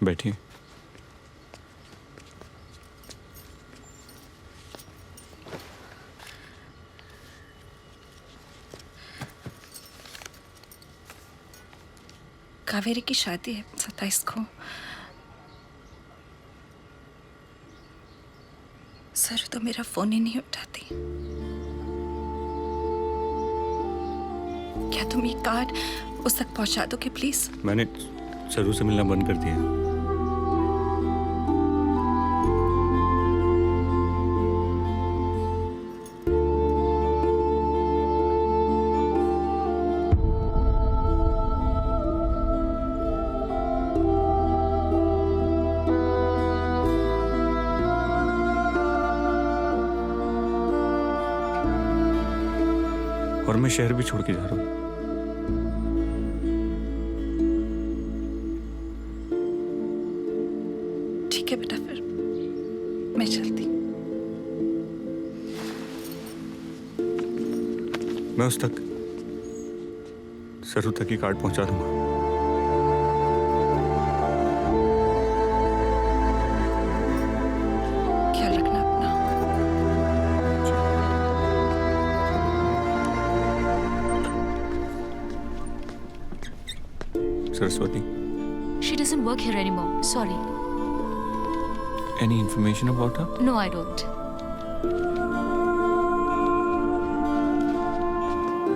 बैठिए। कावेरी की शादी है 27 को। सर तो मेरा फोन ही नहीं उठाती। क्या तुम ये कार्ड उस तक पहुंचा दोगे प्लीज? मैंने सरू से मिलना बंद कर दिया। और मैं शहर भी छोड़ के जा रहा हूँ। ठीक है बेटा, फिर मैं चलती। मैं उस तक सरू तक ही कार्ड पहुंचा दूंगा। ख्याल रखना अपना। Saraswati, She doesn't work here anymore. Sorry. any information about her? No, I don't.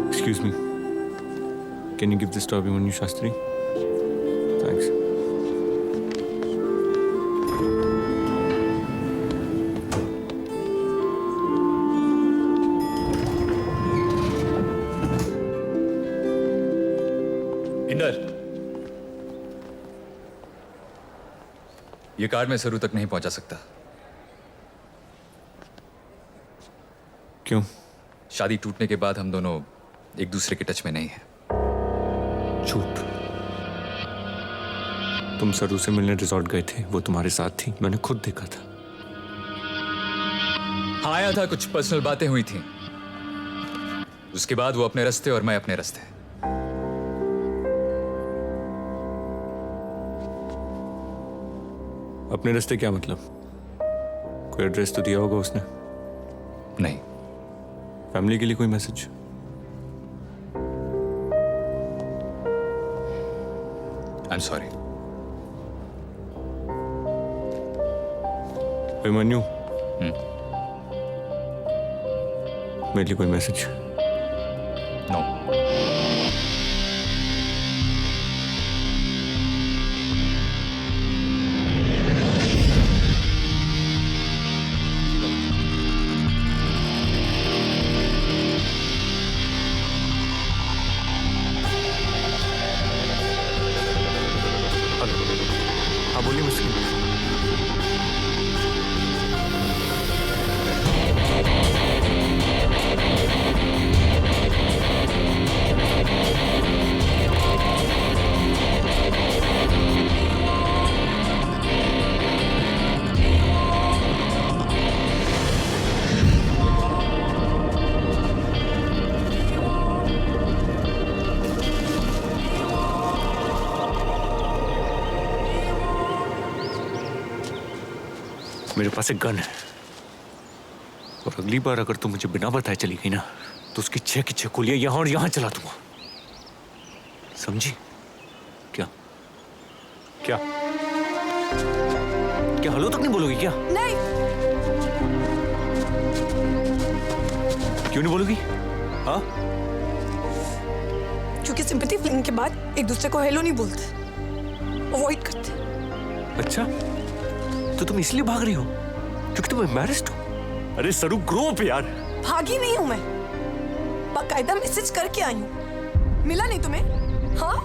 Excuse me. Can you give this to Abhimanyu Shastri? Thanks. Inder, ये कार्ड मैं सरू तक नहीं पहुंचा सकता। क्यों? शादी टूटने के बाद हम दोनों एक दूसरे के टच में नहीं हैं। झूठ। तुम सरू से मिलने रिजॉर्ट गए थे, वो तुम्हारे साथ थी, मैंने खुद देखा था। हाँ, आया था, कुछ पर्सनल बातें हुई थी। उसके बाद वो अपने रास्ते और मैं अपने रास्ते। अपने रास्ते क्या मतलब? कोई एड्रेस तो दिया होगा उसने। नहीं। फैमिली के लिए कोई message? I am sorry. Abhimanyu, मेरे लिए कोई मैसेज? नो। हाँ बोलिए मुझसे। मेरे पास एक गन है और अगली बार अगर तुम मुझे बिना बताए चली गई ना तो उसकी 6 की 6 गोलियां यहां और यहां चला दूंगा, समझी? क्या क्या क्या हेलो तक नहीं बोलोगी क्या? नहीं। क्यों नहीं बोलोगी? हाँ, क्योंकि सिंपैथी फीलिंग के बाद एक दूसरे को हेलो नहीं बोलते, अवॉइड करते। अच्छा तो तुम इसलिए भाग रही हो क्योंकि तुम एम्बैरेस्ड हो? अरे सरू, ग्रो अप यार। भागी नहीं हूं मैं, बाकायदा मैसेज करके आई हूं। मिला नहीं तुम्हें? हाँ,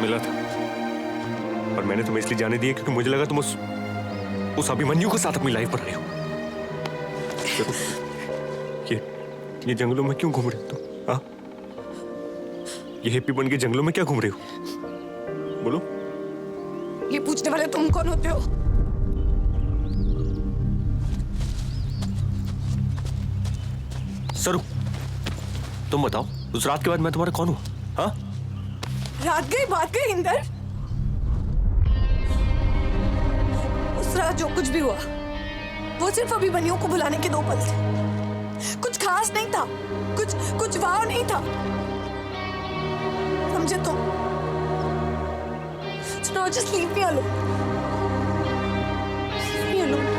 मिला था और मैंने तुम्हें इसलिए जाने दिया क्योंकि मुझे लगा तुम उस अभिमन्यु के साथ अपनी लाइफ पर रही हो। ये जंगलों में क्यों घूम रहे हो तुम? हाँ, ये हिप्पी बन के जंगलों में क्या घूम रहे हो? बोलो। ये पूछने वाले तुम कौन होते हो? सरू, तुम बताओ, उस रात के बाद मैं तुम्हारा कौन हूं? हाँ? रात गई बात गई इंदर। उस रात जो कुछ भी हुआ वो सिर्फ अभिमन्यु को बुलाने के 2 पल थे। कुछ खास नहीं था, कुछ वाव नहीं था, समझे तुम? So now just leave me alone. Leave me alone.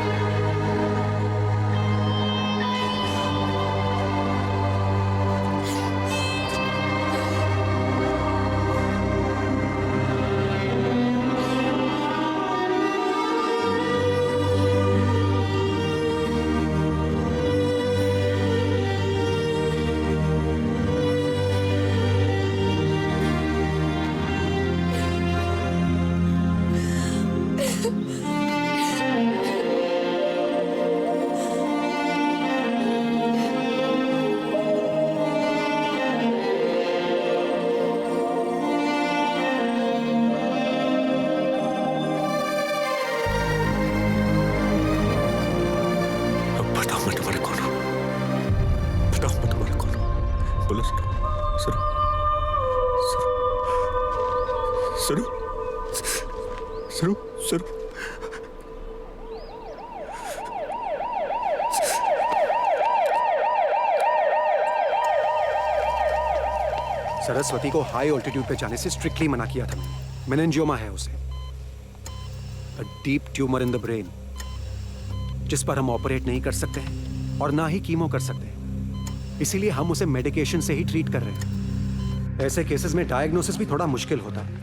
सरू सरू सरू सरस्वती को हाई ऑल्टीट्यूड पे जाने से स्ट्रिक्टली मना किया था। मेनिंजियोमा है उसे, a deep tumour in the brain, जिस पर हम ऑपरेट नहीं कर सकते हैं और ना ही कीमो कर सकते हैं। इसीलिए हम उसे मेडिकेशन से ही ट्रीट कर रहे हैं। ऐसे केसेस में डायग्नोसिस भी थोड़ा मुश्किल होता है,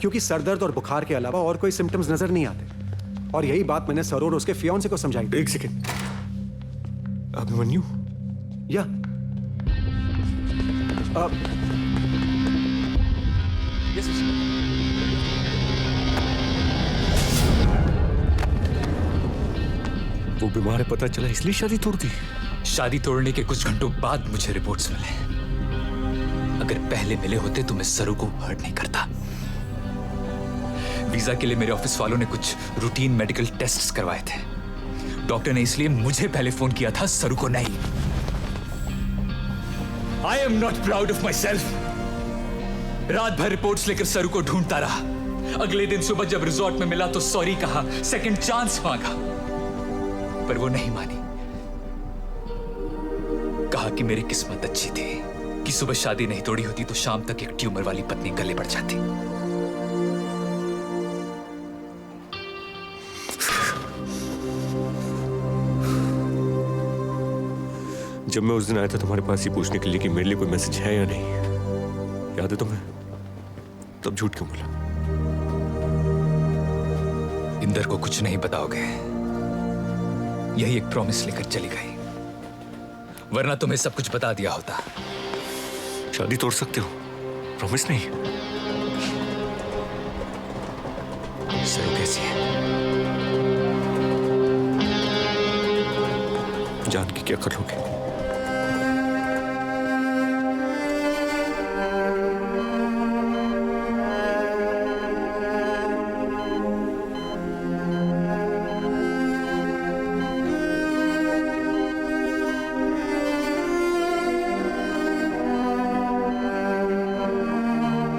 क्योंकि सरदर्द और बुखार के अलावा और कोई सिम्टम्स नजर नहीं आते। और यही बात मैंने सर और उसके फियांसे को समझाई। एक सेकेंड, अभिमन्यु? या वो बीमार है पता चला, इसलिए शादी तोड़ दी? शादी तोड़ने के कुछ घंटों बाद मुझे रिपोर्ट्स मिले। अगर पहले मिले होते तो मैं सरू को हर्ट नहीं करता। वीजा के लिए मेरे ऑफिस वालों ने कुछ रूटीन मेडिकल टेस्ट्स करवाए थे। डॉक्टर ने इसलिए मुझे पहले फोन किया था, सरू को नहीं। I am not proud of my self. रात भर रिपोर्ट्स लेकर सरू को ढूंढता रहा। अगले दिन सुबह जब रिजॉर्ट में मिला तो सॉरी कहा, सेकंड चांस मांगा, पर वो नहीं मानी। कहा कि मेरी किस्मत अच्छी थी कि सुबह शादी नहीं तोड़ी होती तो शाम तक एक ट्यूमर वाली पत्नी गले बढ़ जाती। जब मैं उस दिन आया था तुम्हारे पास ये पूछने के लिए कि मेरे लिए कोई मैसेज है या नहीं, याद है तुम्हें? तब झूठ क्यों बोला? इंदर को कुछ नहीं बताओगे, यही एक प्रॉमिस लेकर चली गई, वरना तुम्हें सब कुछ बता दिया होता। शादी तोड़ सकते हो, प्रॉमिस नहीं। सरू कैसी है? जान के क्या कर लोगे?